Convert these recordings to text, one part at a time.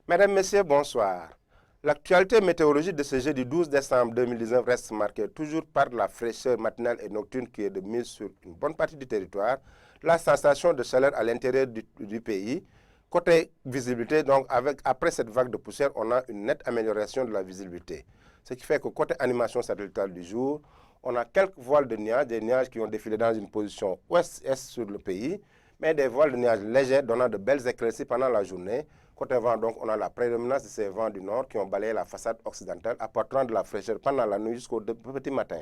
Mesdames, Messieurs, bonsoir. L'actualité météorologique de ce jeudi 12 décembre 2019 reste marquée toujours par la fraîcheur matinale et nocturne qui est de mise sur une bonne partie du territoire, la sensation de chaleur à l'intérieur du pays. Côté visibilité, donc après cette vague de poussière, on a une nette amélioration de la visibilité. Ce qui fait que côté animation satellitale du jour, on a quelques voiles de nuages, des nuages qui ont défilé dans une position ouest-est sur le pays, mais des voiles de nuages légers donnant de belles éclaircies pendant la journée. Côté vent, donc, on a la prédominance de ces vents du nord qui ont balayé la façade occidentale, apportant de la fraîcheur pendant la nuit jusqu'au petit matin.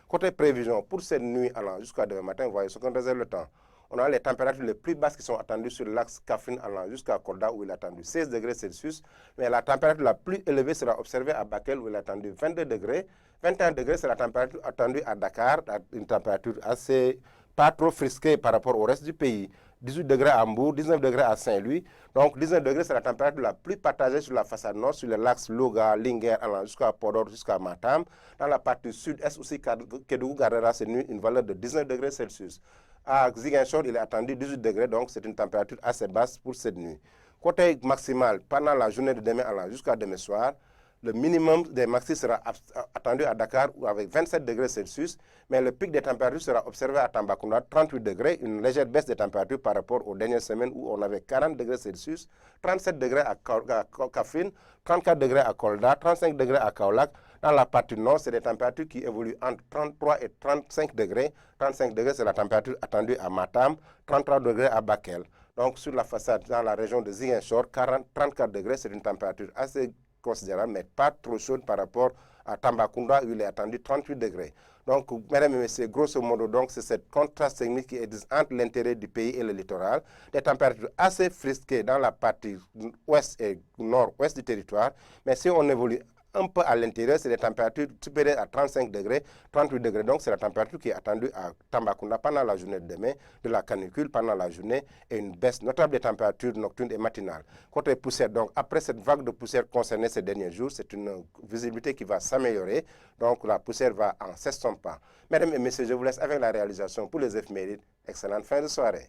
Côté prévision, pour cette nuit allant jusqu'à demain matin, vous voyez ce qu'on réserve le temps. On a les températures les plus basses qui sont attendues sur l'axe Kaffrine allant jusqu'à Kolda où il est attendu 16 degrés Celsius, mais la température la plus élevée sera observée à Bakel où il est attendu 22 degrés. 21 degrés, c'est la température attendue à Dakar, une température assez pas trop frisquée par rapport au reste du pays. 18 degrés à Hambourg, 19 degrés à Saint-Louis. Donc 19 degrés, c'est la température la plus partagée sur la façade nord, sur les lacs Louga, Linguère, allant jusqu'à Podor, jusqu'à Matam. Dans la partie sud-est aussi, Kédougou gardera cette nuit une valeur de 19 degrés Celsius. À Ziguinchor, il est attendu 18 degrés, donc c'est une température assez basse pour cette nuit. Côté maximal, pendant la journée de demain allant jusqu'à demain soir, le minimum des maxis sera attendu à Dakar avec 27 degrés Celsius, mais le pic des températures sera observé à Tambacounda, 38 degrés, une légère baisse des températures par rapport aux dernières semaines où on avait 40 degrés Celsius, 37 degrés à Kaffrine, 34 degrés à Kolda, 35 degrés à Kaolack. Dans la partie nord, c'est des températures qui évoluent entre 33 et 35 degrés. 35 degrés, c'est la température attendue à Matam, 33 degrés à Bakel. Donc, sur la façade, dans la région de Ziguinchor, 34 degrés, c'est une température assez considérable, mais pas trop chaude par rapport à Tambacounda où il est attendu 38 degrés. Donc, mesdames et messieurs, grosso modo, donc c'est cette contraste technique qui existe entre l'intérieur du pays et le littoral. Des températures assez frisquées dans la partie ouest et nord-ouest du territoire, mais si on évolue un peu à l'intérieur, c'est des températures supérieures à 35 degrés, 38 degrés. Donc, c'est la température qui est attendue à Tambacounda pendant la journée de demain, de la canicule pendant la journée et une baisse notable des températures nocturnes et matinales. Côté poussière, donc, après cette vague de poussière concernée ces derniers jours, c'est une visibilité qui va s'améliorer. Donc, la poussière va en s'estompant. Mesdames et messieurs, je vous laisse avec la réalisation pour les éphémérides. Excellente fin de soirée.